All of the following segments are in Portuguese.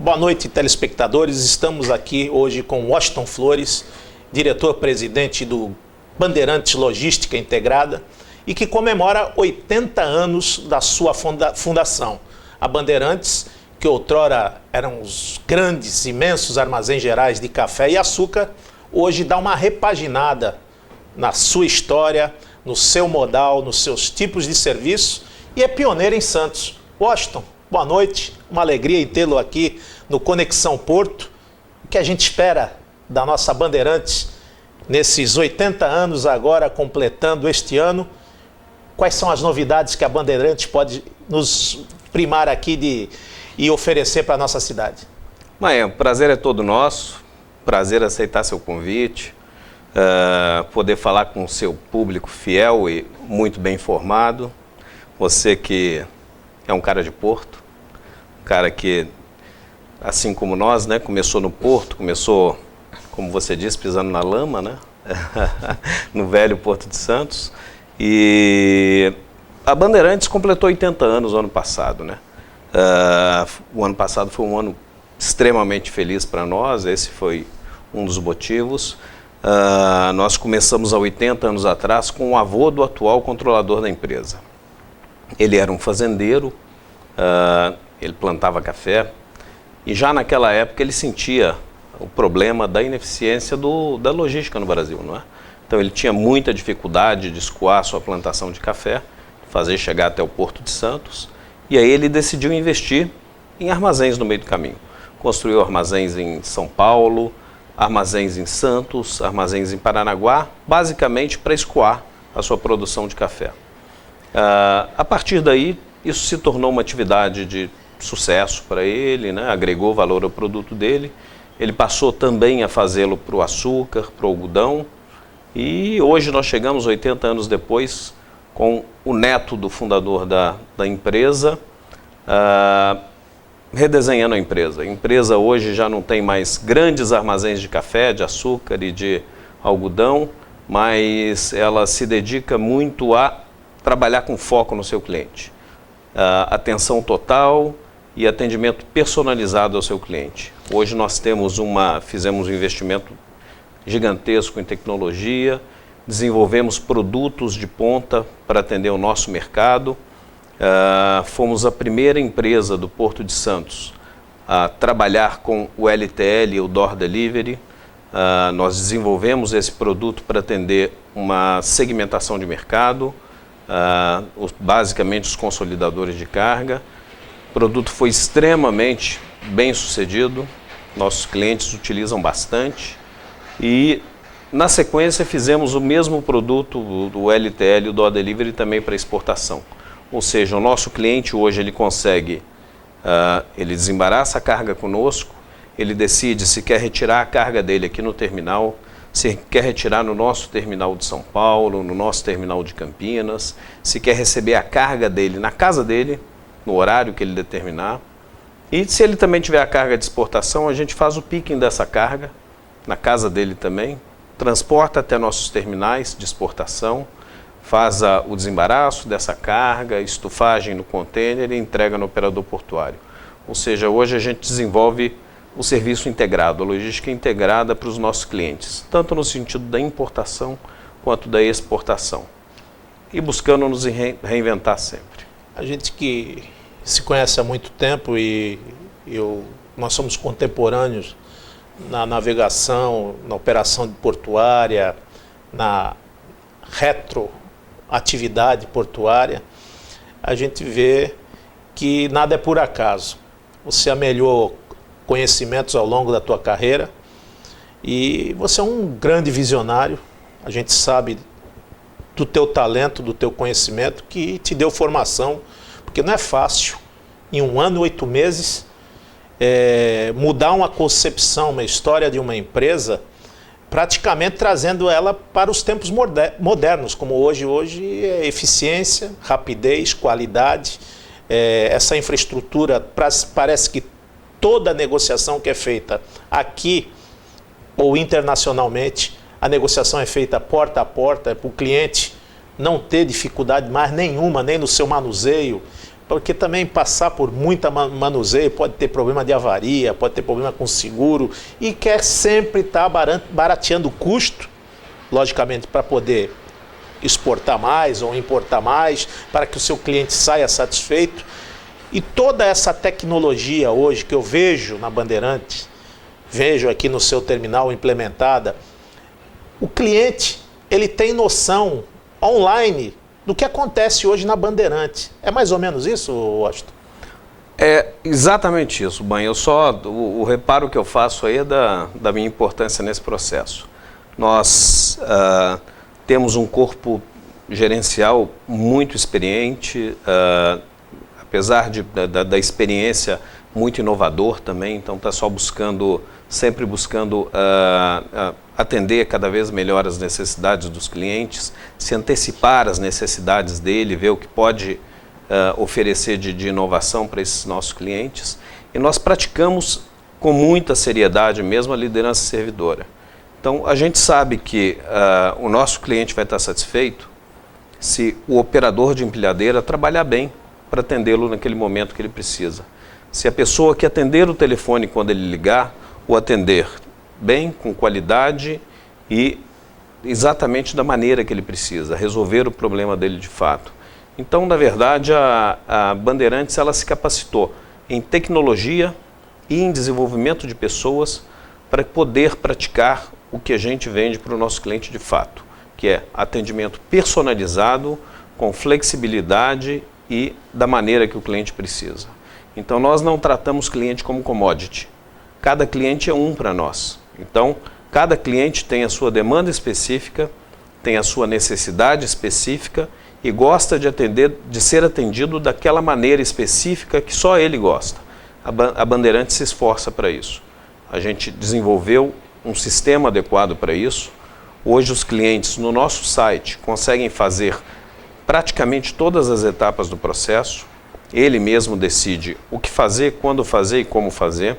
Boa noite, telespectadores. Estamos aqui hoje com Washington Flores, diretor-presidente do Bandeirantes Logística Integrada, e que comemora 80 anos da sua fundação. A Bandeirantes, que outrora eram os grandes, imensos armazéns gerais de café e açúcar, hoje dá uma repaginada na sua história, no seu modal, nos seus tipos de serviço, e é pioneira em Santos. Washington, boa noite, uma alegria em tê-lo aqui no Conexão Porto. O que a gente espera da nossa Bandeirantes nesses 80 anos agora, completando este ano? Quais são as novidades que a Bandeirantes pode nos primar aqui e oferecer para a nossa cidade? Maia, o prazer é todo nosso, prazer aceitar seu convite, poder falar com o seu público fiel e muito bem informado. Você que é um cara de Porto, um cara que, assim como nós, né, começou no Porto, começou, como você disse, pisando na lama, né, no velho Porto de Santos. E a Bandeirantes completou 80 anos no ano passado, né? O ano passado foi um ano extremamente feliz para nós, esse foi um dos motivos. Nós começamos há 80 anos atrás com o avô do atual controlador da empresa. Ele era um fazendeiro, ele plantava café e já naquela época ele sentia o problema da ineficiência da logística no Brasil, não é? Então ele tinha muita dificuldade de escoar sua plantação de café, fazer chegar até o Porto de Santos, e aí ele decidiu investir em armazéns no meio do caminho. Construiu armazéns em São Paulo, armazéns em Santos, armazéns em Paranaguá, basicamente para escoar a sua produção de café. A partir daí, isso se tornou uma atividade de sucesso para ele, né? Agregou valor ao produto dele. Ele passou também a fazê-lo para o açúcar, para o algodão, e hoje nós chegamos 80 anos depois com o neto do fundador da empresa, redesenhando a empresa. A empresa hoje já não tem mais grandes armazéns de café, de açúcar e de algodão, mas ela se dedica muito a trabalhar com foco no seu cliente. Atenção total e atendimento personalizado ao seu cliente. Hoje nós fizemos um investimento gigantesco em tecnologia, desenvolvemos produtos de ponta para atender o nosso mercado. Fomos a primeira empresa do Porto de Santos a trabalhar com o LTL, o Door Delivery. Nós desenvolvemos esse produto para atender uma segmentação de mercado, basicamente os consolidadores de carga. O produto foi extremamente bem sucedido, nossos clientes utilizam bastante e na sequência fizemos o mesmo produto do LTL, o Door Delivery, também para exportação. Ou seja, o nosso cliente hoje ele consegue, ele desembaraça a carga conosco, ele decide se quer retirar a carga dele aqui no terminal, se quer retirar no nosso terminal de São Paulo, no nosso terminal de Campinas, se quer receber a carga dele na casa dele, no horário que ele determinar. E se ele também tiver a carga de exportação, a gente faz o picking dessa carga na casa dele também, transporta até nossos terminais de exportação, faz o desembaraço dessa carga, estufagem no contêiner e entrega no operador portuário. Ou seja, hoje a gente desenvolve o serviço integrado, a logística integrada para os nossos clientes, tanto no sentido da importação quanto da exportação, e buscando nos reinventar sempre. A gente que se conhece há muito tempo nós somos contemporâneos na navegação, na operação portuária, na retroatividade portuária, a gente vê que nada é por acaso. Você amelhou conhecimentos ao longo da tua carreira e você é um grande visionário. A gente sabe do teu talento, do teu conhecimento que te deu formação, porque não é fácil em 1 ano e 8 meses mudar uma concepção, uma história de uma empresa, praticamente trazendo ela para os tempos modernos, como hoje é eficiência, rapidez, qualidade, essa infraestrutura. Parece que toda negociação que é feita aqui ou internacionalmente, a negociação é feita porta a porta, para o cliente não ter dificuldade mais nenhuma, nem no seu manuseio, porque também passar por muita manuseio pode ter problema de avaria, pode ter problema com seguro, e quer sempre estar barateando o custo, logicamente, para poder exportar mais ou importar mais, para que o seu cliente saia satisfeito. E toda essa tecnologia hoje que eu vejo na Bandeirantes, vejo aqui no seu terminal implementada, o cliente ele tem noção online do que acontece hoje na Bandeirantes. É mais ou menos isso, Washington? É exatamente isso, Banha. O reparo que eu faço aí é da minha importância nesse processo. Nós temos um corpo gerencial muito experiente, apesar da experiência muito inovador também, então está só sempre buscando atender cada vez melhor as necessidades dos clientes, se antecipar às necessidades dele, ver o que pode oferecer de inovação para esses nossos clientes. E nós praticamos com muita seriedade mesmo a liderança servidora. Então, a gente sabe que o nosso cliente vai estar satisfeito se o operador de empilhadeira trabalhar bem para atendê-lo naquele momento que ele precisa. Se a pessoa que atender o telefone quando ele ligar, o atender bem, com qualidade e exatamente da maneira que ele precisa, resolver o problema dele de fato. Então, na verdade, a Bandeirantes ela se capacitou em tecnologia e em desenvolvimento de pessoas para poder praticar o que a gente vende para o nosso cliente de fato, que é atendimento personalizado, com flexibilidade e da maneira que o cliente precisa. Então, nós não tratamos cliente como commodity. Cada cliente é um para nós. Então, cada cliente tem a sua demanda específica, tem a sua necessidade específica e gosta de ser atendido daquela maneira específica que só ele gosta. A Bandeirantes se esforça para isso. A gente desenvolveu um sistema adequado para isso. Hoje os clientes no nosso site conseguem fazer praticamente todas as etapas do processo. Ele mesmo decide o que fazer, quando fazer e como fazer.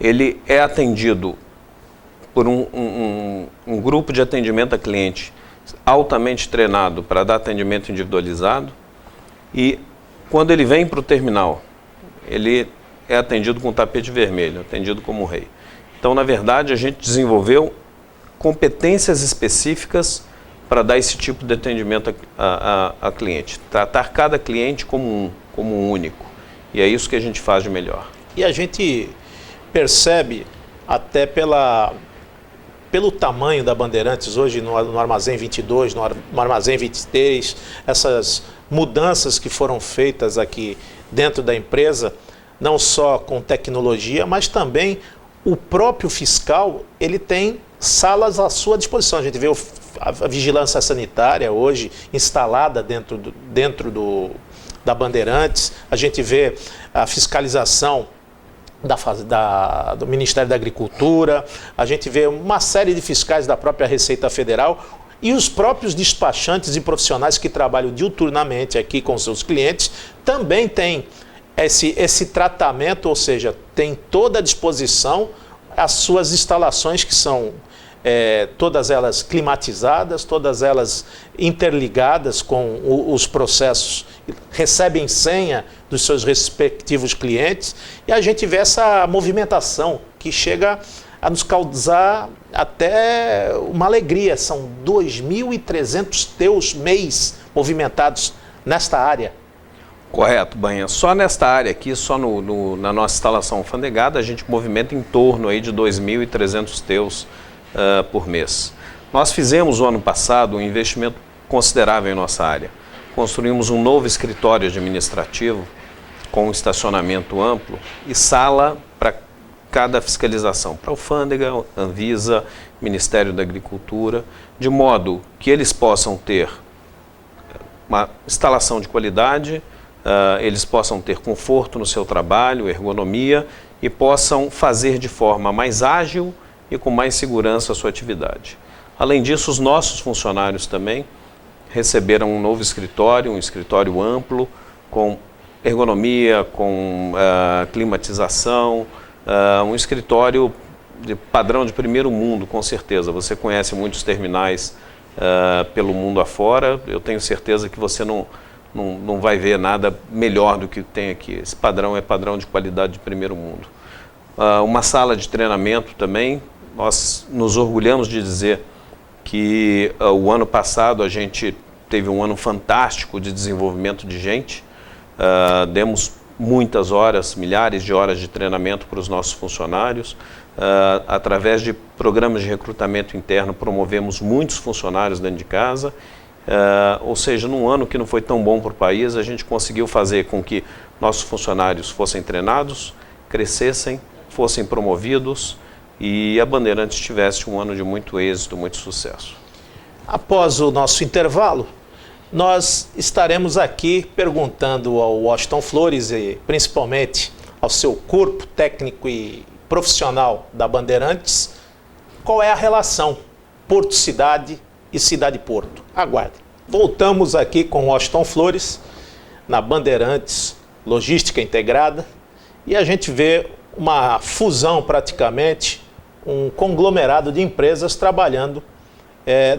Ele é atendido por um grupo de atendimento a cliente altamente treinado para dar atendimento individualizado. E quando ele vem para o terminal, ele é atendido com tapete vermelho, atendido como um rei. Então, na verdade, a gente desenvolveu competências específicas para dar esse tipo de atendimento a cliente. Tratar cada cliente como um único. E é isso que a gente faz de melhor. E a gente percebe até pelo tamanho da Bandeirantes hoje no Armazém 22, no Armazém 23, essas mudanças que foram feitas aqui dentro da empresa, não só com tecnologia, mas também o próprio fiscal, ele tem salas à sua disposição. A gente vê a vigilância sanitária hoje instalada dentro da Bandeirantes, a gente vê a fiscalização do Ministério da Agricultura, a gente vê uma série de fiscais da própria Receita Federal e os próprios despachantes e profissionais que trabalham diuturnamente aqui com seus clientes também têm esse tratamento, ou seja, tem toda a disposição as suas instalações que são todas elas climatizadas, todas elas interligadas com os processos, recebem senha dos seus respectivos clientes e a gente vê essa movimentação que chega a nos causar até uma alegria. São 2.300 teus mês movimentados nesta área. Correto, Banha. Só nesta área aqui, só na nossa instalação alfandegada, a gente movimenta em torno aí de 2.300 teus por mês. Nós fizemos o ano passado um investimento considerável em nossa área. Construímos um novo escritório administrativo com um estacionamento amplo e sala para cada fiscalização, para a Alfândega, Anvisa, Ministério da Agricultura, de modo que eles possam ter uma instalação de qualidade, eles possam ter conforto no seu trabalho, ergonomia e possam fazer de forma mais ágil e com mais segurança a sua atividade. Além disso, os nossos funcionários também receberam um novo escritório, um escritório amplo, com ergonomia, com climatização, um escritório de padrão de primeiro mundo, com certeza. Você conhece muitos terminais pelo mundo afora, eu tenho certeza que você não não vai ver nada melhor do que tem aqui. Esse padrão é padrão de qualidade de primeiro mundo. Uma sala de treinamento também, nós nos orgulhamos de dizer que o ano passado a gente teve um ano fantástico de desenvolvimento de gente, demos muitas horas, milhares de horas de treinamento para os nossos funcionários, através de programas de recrutamento interno promovemos muitos funcionários dentro de casa, ou seja, num ano que não foi tão bom para o país, a gente conseguiu fazer com que nossos funcionários fossem treinados, crescessem, fossem promovidos e a Bandeirantes tivesse um ano de muito êxito, muito sucesso. Após o nosso intervalo, nós estaremos aqui perguntando ao Washington Flores e principalmente ao seu corpo técnico e profissional da Bandeirantes, qual é a relação Porto-Cidade e Cidade-Porto. Aguarde. Voltamos aqui com Washington Flores, na Bandeirantes Logística Integrada, e a gente vê uma fusão praticamente, um conglomerado de empresas trabalhando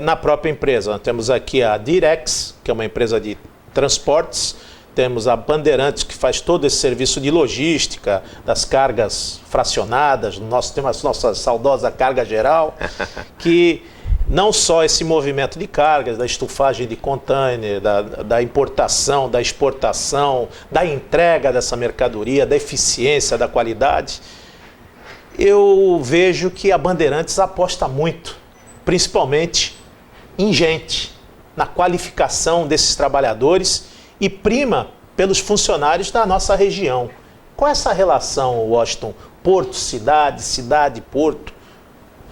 na própria empresa. Nós temos aqui a Direx, que é uma empresa de transportes, temos a Bandeirantes, que faz todo esse serviço de logística, das cargas fracionadas, temos a nossa saudosa carga geral, que não só esse movimento de cargas, da estufagem de container, da importação, da exportação, da entrega dessa mercadoria, da eficiência, da qualidade, eu vejo que a Bandeirantes aposta muito, principalmente em gente, na qualificação desses trabalhadores e prima pelos funcionários da nossa região. Qual é essa relação, Washington? Porto, cidade, cidade, porto?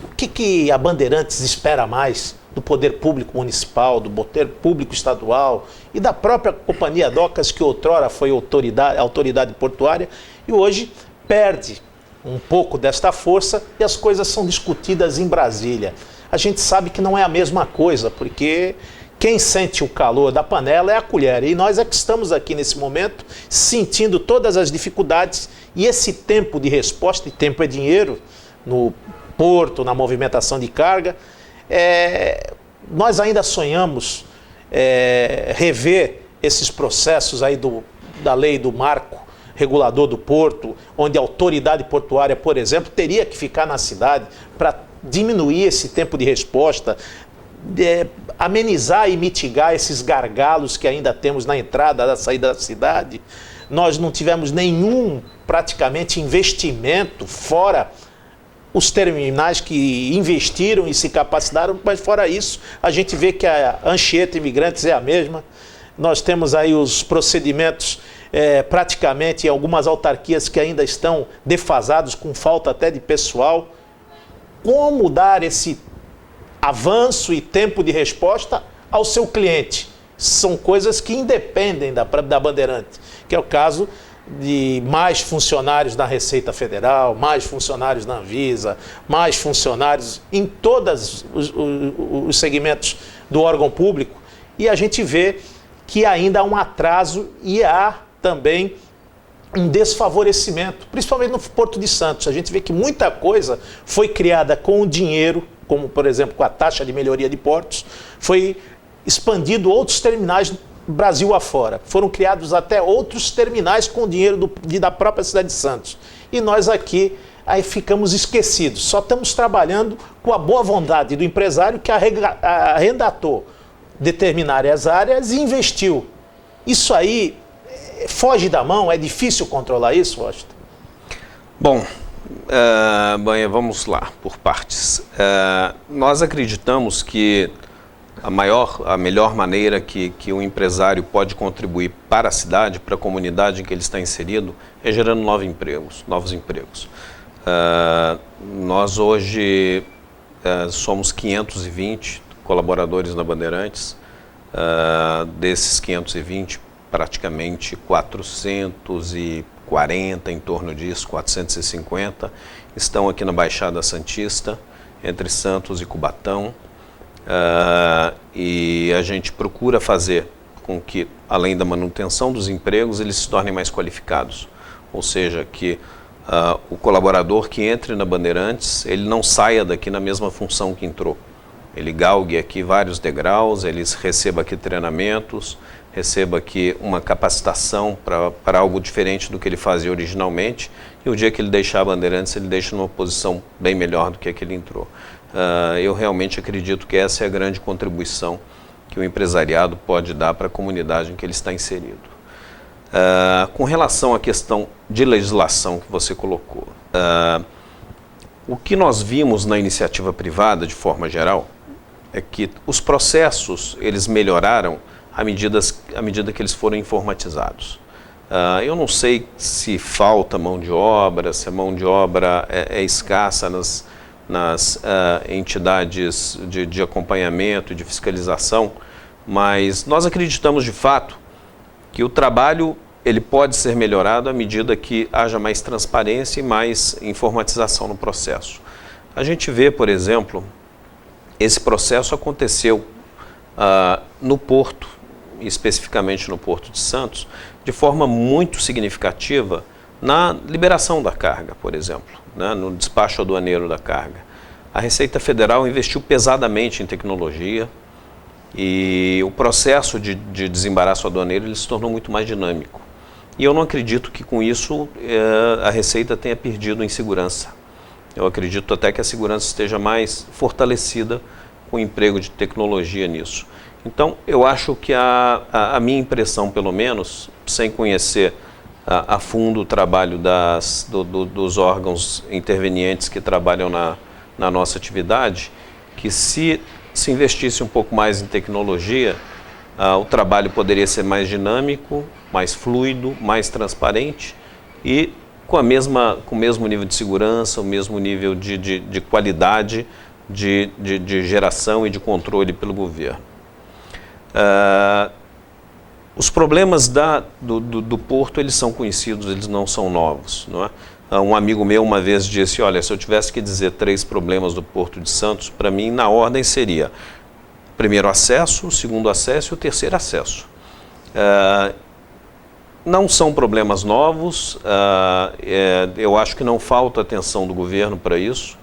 O que a Bandeirantes espera mais do poder público municipal, do poder público estadual e da própria Companhia Docas, que outrora foi autoridade portuária e hoje perde um pouco desta força e as coisas são discutidas em Brasília. A gente sabe que não é a mesma coisa, porque quem sente o calor da panela é a colher. E nós é que estamos aqui nesse momento sentindo todas as dificuldades e esse tempo de resposta, e tempo é dinheiro, no porto, na movimentação de carga. Nós ainda sonhamos rever esses processos aí da lei do marco regulador do porto, onde a autoridade portuária, por exemplo, teria que ficar na cidade para diminuir esse tempo de resposta, amenizar e mitigar esses gargalos que ainda temos na entrada, da saída da cidade. Nós não tivemos nenhum, praticamente, investimento, fora os terminais que investiram e se capacitaram, mas fora isso, a gente vê que a Anchieta Imigrantes é a mesma. Nós temos aí os procedimentos praticamente em algumas autarquias que ainda estão defasados, com falta até de pessoal. Como dar esse avanço e tempo de resposta ao seu cliente? São coisas que independem da Bandeirantes, que é o caso de mais funcionários na Receita Federal, mais funcionários na Anvisa, mais funcionários em todos os segmentos do órgão público, e a gente vê que ainda há um atraso e há também um desfavorecimento, principalmente no Porto de Santos. A gente vê que muita coisa foi criada com o dinheiro, como por exemplo com a taxa de melhoria de portos, foi expandido outros terminais Brasil afora. Foram criados até outros terminais com o dinheiro da própria cidade de Santos. E nós aqui aí ficamos esquecidos. Só estamos trabalhando com a boa vontade do empresário que arrendatou determinadas áreas e investiu. Isso aí foge da mão, é difícil controlar isso, Washington? Bom, Banha, vamos lá, por partes. Nós acreditamos que a melhor maneira que um empresário pode contribuir para a cidade, para a comunidade em que ele está inserido, é gerando novos empregos. Nós hoje somos 520 colaboradores na Bandeirantes. Desses 520, praticamente 440, em torno disso, 450, estão aqui na Baixada Santista, entre Santos e Cubatão. E a gente procura fazer com que, além da manutenção dos empregos, eles se tornem mais qualificados. Ou seja, que o colaborador que entre na Bandeirantes, ele não saia daqui na mesma função que entrou. Ele galgue aqui vários degraus, ele receba aqui treinamentos, receba aqui uma capacitação para algo diferente do que ele fazia originalmente, e o dia que ele deixar a Bandeirantes, ele deixa numa posição bem melhor do que a que ele entrou. Eu realmente acredito que essa é a grande contribuição que o empresariado pode dar para a comunidade em que ele está inserido. Com relação à questão de legislação que você colocou, o que nós vimos na iniciativa privada, de forma geral, é que os processos eles melhoraram à medida que eles foram informatizados. Eu não sei se falta mão de obra, se a mão de obra é escassa nas entidades de acompanhamento e de fiscalização, mas nós acreditamos de fato que o trabalho ele pode ser melhorado à medida que haja mais transparência e mais informatização no processo. A gente vê, por exemplo, esse processo aconteceu no Porto, especificamente no Porto de Santos, de forma muito significativa na liberação da carga, por exemplo, né, no despacho aduaneiro da carga. A Receita Federal investiu pesadamente em tecnologia e o processo de desembaraço aduaneiro ele se tornou muito mais dinâmico. E eu não acredito que com isso a Receita tenha perdido em segurança. Eu acredito até que a segurança esteja mais fortalecida com o emprego de tecnologia nisso. Então, eu acho que a minha impressão, pelo menos, sem conhecer a fundo o trabalho dos órgãos intervenientes que trabalham na nossa atividade, que se investisse um pouco mais em tecnologia, o trabalho poderia ser mais dinâmico, mais fluido, mais transparente e com o mesmo nível de segurança, o mesmo nível de qualidade de geração e de controle pelo governo. Os problemas do Porto, eles são conhecidos, eles não são novos, não é? Um amigo meu uma vez disse, olha, se eu tivesse que dizer 3 problemas do Porto de Santos, para mim, na ordem seria primeiro acesso, o segundo acesso e o terceiro acesso. Não são problemas novos, eu acho que não falta atenção do governo para isso,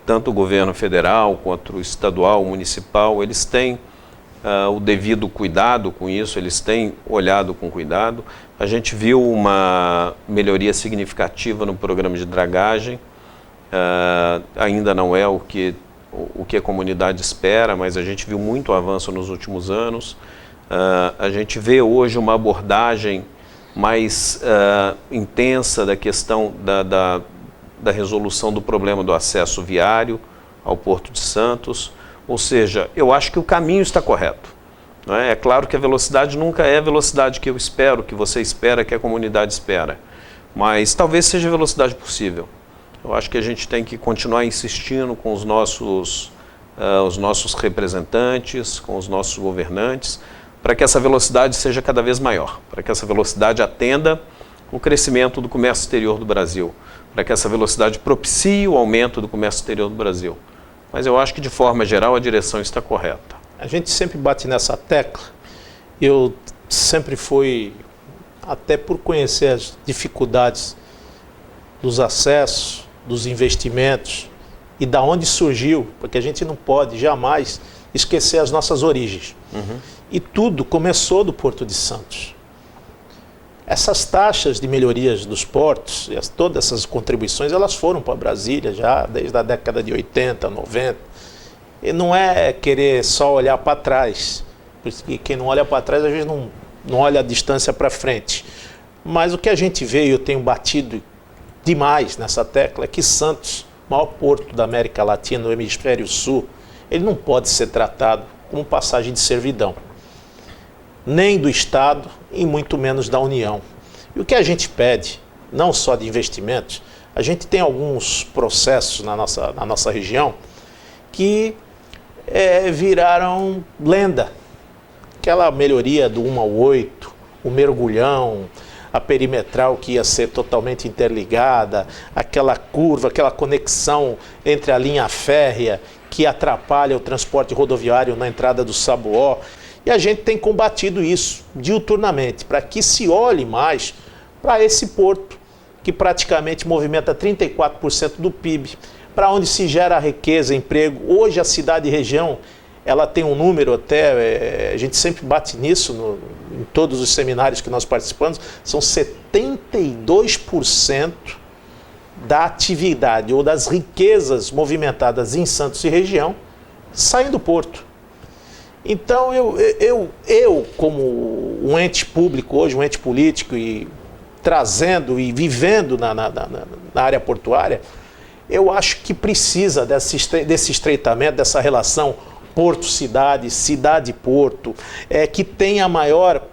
tanto o governo federal quanto o estadual, o municipal, eles têm o devido cuidado com isso, eles têm olhado com cuidado. A gente viu uma melhoria significativa no programa de dragagem, ainda não é o que a comunidade espera, mas a gente viu muito avanço nos últimos anos. A gente vê hoje uma abordagem mais intensa da questão da resolução do problema do acesso viário ao Porto de Santos. Ou seja, eu acho que o caminho está correto. Não é? É claro que a velocidade nunca é a velocidade que eu espero, que você espera, que a comunidade espera. Mas talvez seja a velocidade possível. Eu acho que a gente tem que continuar insistindo com os nossos representantes, com os nossos governantes, para que essa velocidade seja cada vez maior, para que essa velocidade atenda o crescimento do comércio exterior do Brasil, para que essa velocidade propicie o aumento do comércio exterior do Brasil. Mas eu acho que, de forma geral, a direção está correta. A gente sempre bate nessa tecla. Eu sempre fui, até por conhecer as dificuldades dos acessos, dos investimentos e da onde surgiu, porque a gente não pode jamais esquecer as nossas origens. E tudo começou do Porto de Santos. Essas taxas de melhorias dos portos, todas essas contribuições, elas foram para Brasília já desde a década de 80, 90. E não é querer só olhar para trás, porque quem não olha para trás às vezes não olha a distância para frente. Mas o que a gente vê, e eu tenho batido demais nessa tecla, é que Santos, maior porto da América Latina, no hemisfério sul, ele não pode ser tratado como passagem de servidão. Nem do Estado e muito menos da União. E o que a gente pede, não só de investimentos, a gente tem alguns processos na nossa região que viraram lenda. Aquela melhoria do 1 ao 8, o mergulhão, a perimetral que ia ser totalmente interligada, aquela curva, aquela conexão entre a linha férrea que atrapalha o transporte rodoviário na entrada do Sabuó. E a gente tem combatido isso diuturnamente, para que se olhe mais para esse porto, que praticamente movimenta 34% do PIB, para onde se gera riqueza, emprego. Hoje a cidade e região ela tem um número até, a gente sempre bate nisso em todos os seminários que nós participamos, são 72% da atividade ou das riquezas movimentadas em Santos e região saem do porto. Então, eu como um ente público hoje, um ente político, e trazendo e vivendo na área portuária, eu acho que precisa desse estreitamento, dessa relação porto-cidade, cidade-porto, que tenha maior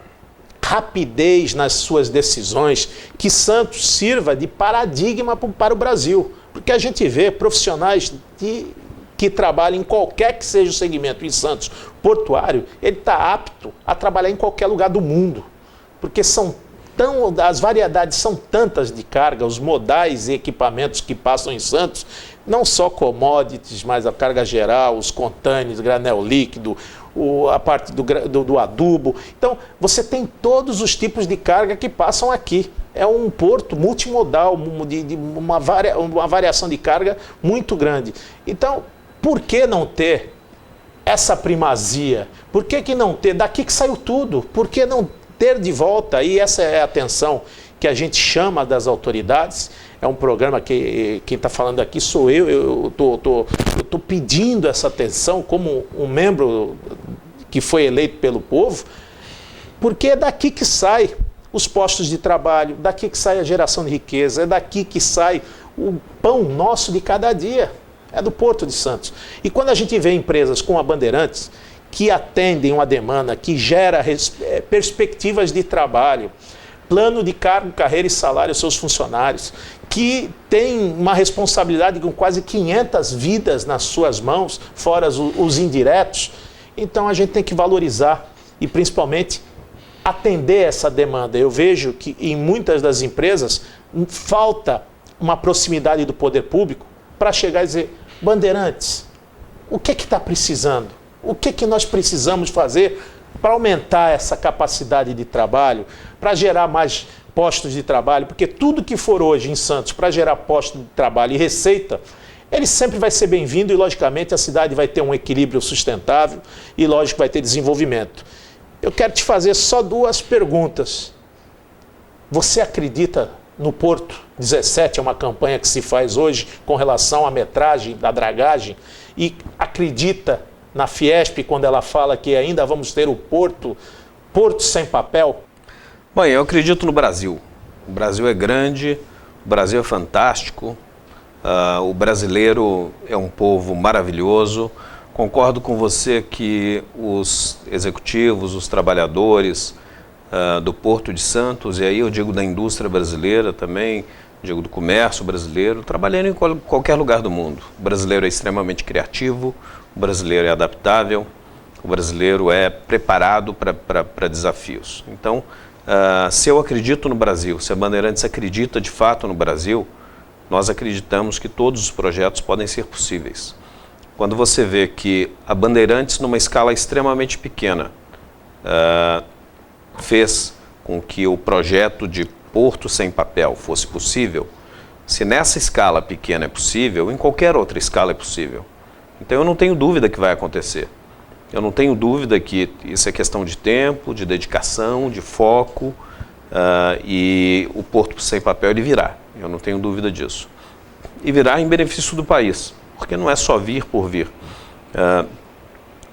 rapidez nas suas decisões, que Santos sirva de paradigma para o Brasil. Porque a gente vê profissionais que trabalham em qualquer que seja o segmento em Santos portuário, ele está apto a trabalhar em qualquer lugar do mundo. Porque as variedades são tantas de carga, os modais e equipamentos que passam em Santos, não só commodities, mas a carga geral, os containers, granel líquido, a parte do adubo. Então, você tem todos os tipos de carga que passam aqui. É um porto multimodal, uma variação de carga muito grande. Então, por que não ter essa primazia? Por que não ter? Daqui que saiu tudo. Por que não ter de volta? E essa é a atenção que a gente chama das autoridades. É um programa que quem está falando aqui sou eu. Eu estou pedindo essa atenção como um membro que foi eleito pelo povo, porque é daqui que sai os postos de trabalho, daqui que sai a geração de riqueza, é daqui que sai o pão nosso de cada dia. É do Porto de Santos. E quando a gente vê empresas como a Bandeirantes, que atendem uma demanda, que gera perspectivas de trabalho, plano de cargo, carreira e salário aos seus funcionários, que tem uma responsabilidade com quase 500 vidas nas suas mãos, fora os indiretos, então a gente tem que valorizar e principalmente atender essa demanda. Eu vejo que em muitas das empresas falta uma proximidade do poder público para chegar e dizer: Bandeirantes, o que está precisando? O que nós precisamos fazer para aumentar essa capacidade de trabalho, para gerar mais postos de trabalho? Porque tudo que for hoje em Santos para gerar postos de trabalho e receita, ele sempre vai ser bem-vindo e, logicamente, a cidade vai ter um equilíbrio sustentável e, lógico, vai ter desenvolvimento. Eu quero te fazer só 2 perguntas. Você acredita no Porto 17, é uma campanha que se faz hoje com relação à metragem da dragagem, e acredita na Fiesp quando ela fala que ainda vamos ter o Porto sem papel? Bem, eu acredito no Brasil. O Brasil é grande, o Brasil é fantástico, o brasileiro é um povo maravilhoso. Concordo com você que os executivos, os trabalhadores do Porto de Santos, e aí eu digo da indústria brasileira também, digo do comércio brasileiro, trabalhando em qualquer lugar do mundo. O brasileiro é extremamente criativo, o brasileiro é adaptável, o brasileiro é preparado para desafios. Então, se eu acredito no Brasil, se a Bandeirantes acredita de fato no Brasil, nós acreditamos que todos os projetos podem ser possíveis. Quando você vê que a Bandeirantes, numa escala extremamente pequena, fez com que o projeto de Porto sem papel fosse possível, se nessa escala pequena é possível, em qualquer outra escala é possível. Então eu não tenho dúvida que vai acontecer. Eu não tenho dúvida que isso é questão de tempo, de dedicação, de foco, e o Porto sem papel ele virá. Eu não tenho dúvida disso. E virá em benefício do país, porque não é só vir por vir.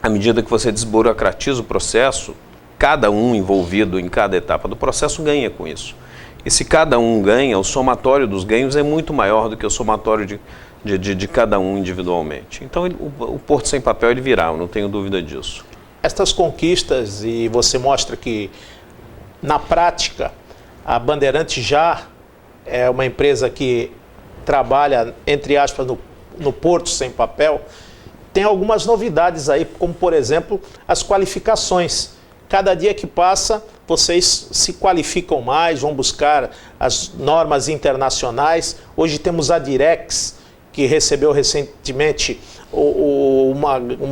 À medida que você desburocratiza o processo, cada um envolvido em cada etapa do processo ganha com isso. E se cada um ganha, o somatório dos ganhos é muito maior do que o somatório de cada um individualmente. Então o Porto sem papel ele virá, eu não tenho dúvida disso. Estas conquistas, e você mostra que na prática a Bandeirantes já é uma empresa que trabalha, entre aspas, no Porto sem papel, tem algumas novidades aí, como por exemplo as qualificações. Cada dia que passa, vocês se qualificam mais, vão buscar as normas internacionais. Hoje temos a Direx, que recebeu recentemente,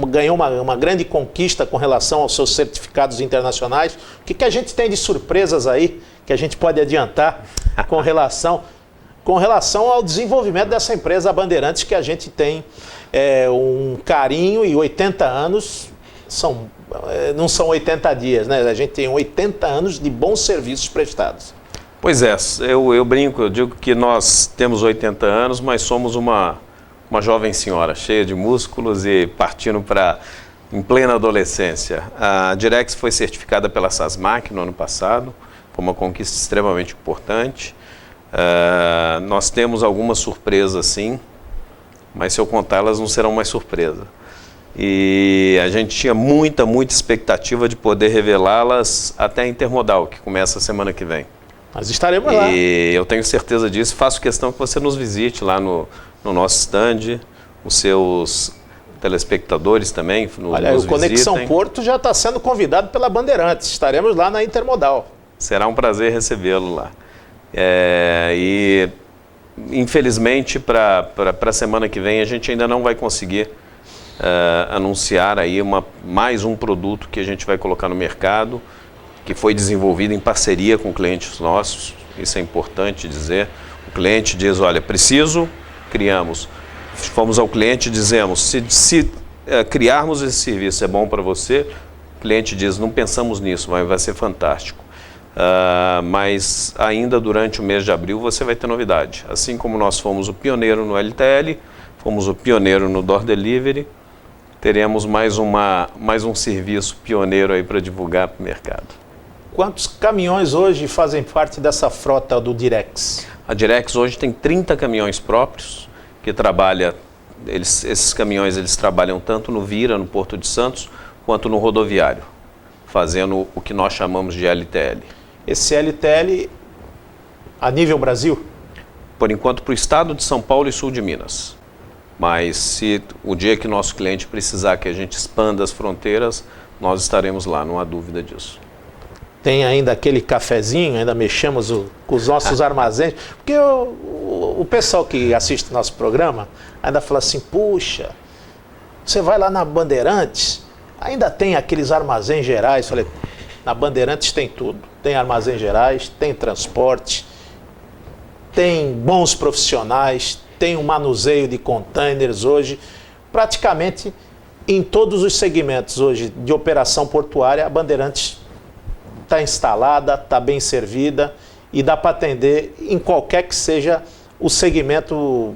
ganhou uma grande conquista com relação aos seus certificados internacionais. O que a gente tem de surpresas aí, que a gente pode adiantar com relação ao desenvolvimento dessa empresa, a Bandeirantes, que a gente tem um carinho, e 80 anos não são 80 dias, né? A gente tem 80 anos de bons serviços prestados. Pois é, eu brinco, eu digo que nós temos 80 anos, mas somos uma jovem senhora, cheia de músculos e partindo para em plena adolescência. A Direx foi certificada pela SASMAC no ano passado, foi uma conquista extremamente importante. Nós temos algumas surpresas sim, mas se eu contar elas não serão mais surpresa. E a gente tinha muita expectativa de poder revelá-las até a Intermodal, que começa a semana que vem. Nós estaremos lá. E eu tenho certeza disso, faço questão que você nos visite lá no nosso stand, os seus telespectadores também Olha, o Conexão Porto já está sendo convidado pela Bandeirantes, estaremos lá na Intermodal. Será um prazer recebê-lo lá. E infelizmente para a semana que vem a gente ainda não vai conseguir anunciar aí mais um produto que a gente vai colocar no mercado, que foi desenvolvido em parceria com clientes nossos. Isso é importante dizer. O cliente diz, olha, preciso, criamos. Fomos ao cliente e dizemos, se criarmos esse serviço é bom para você, o cliente diz, não pensamos nisso, mas vai ser fantástico. Mas ainda durante o mês de abril você vai ter novidade. Assim como nós fomos o pioneiro no LTL, fomos o pioneiro no Door Delivery, teremos mais um serviço pioneiro aí para divulgar para o mercado. Quantos caminhões hoje fazem parte dessa frota do Direx? A Direx hoje tem 30 caminhões próprios que trabalham, esses caminhões eles trabalham tanto no Vira, no Porto de Santos, quanto no rodoviário, fazendo o que nós chamamos de LTL. Esse LTL a nível Brasil? Por enquanto para o estado de São Paulo e sul de Minas. Mas se o dia que nosso cliente precisar que a gente expanda as fronteiras, nós estaremos lá, não há dúvida disso. Tem ainda aquele cafezinho, ainda mexemos com os nossos armazéns, porque o pessoal que assiste nosso programa ainda fala assim, puxa, você vai lá na Bandeirantes, ainda tem aqueles armazéns gerais. Falei, na Bandeirantes tem tudo, tem armazéns gerais, tem transporte, tem bons profissionais, tem um manuseio de containers hoje, praticamente em todos os segmentos hoje de operação portuária, a Bandeirantes está instalada, está bem servida e dá para atender em qualquer que seja o segmento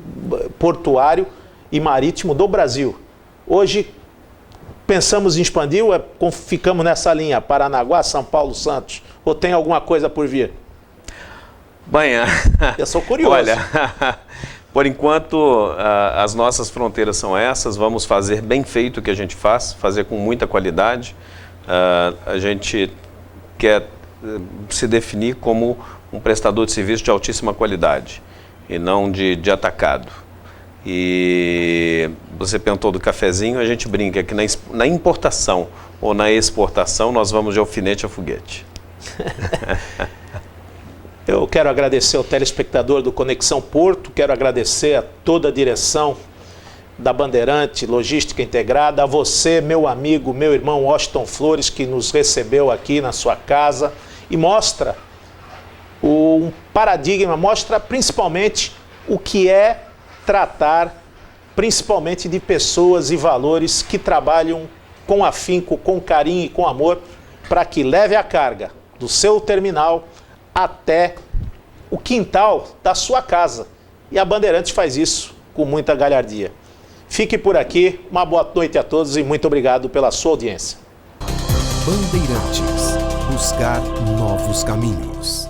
portuário e marítimo do Brasil. Hoje, pensamos em expandir, ficamos nessa linha, Paranaguá, São Paulo, Santos, ou tem alguma coisa por vir? Banha. Eu sou curioso. Olha, por enquanto as nossas fronteiras são essas, vamos fazer bem feito o que a gente faz, fazer com muita qualidade. A gente quer se definir como um prestador de serviço de altíssima qualidade e não de atacado. E você perguntou do cafezinho, a gente brinca que na importação ou na exportação nós vamos de alfinete a foguete. Eu quero agradecer ao telespectador do Conexão Porto, quero agradecer a toda a direção da Bandeirante Logística Integrada, a você, meu amigo, meu irmão Washington Flores, que nos recebeu aqui na sua casa e mostra um paradigma, mostra principalmente o que é tratar principalmente de pessoas e valores que trabalham com afinco, com carinho e com amor para que leve a carga do seu terminal até o quintal da sua casa. E a Bandeirantes faz isso com muita galhardia. Fique por aqui, uma boa noite a todos e muito obrigado pela sua audiência. Bandeirantes, buscar novos caminhos.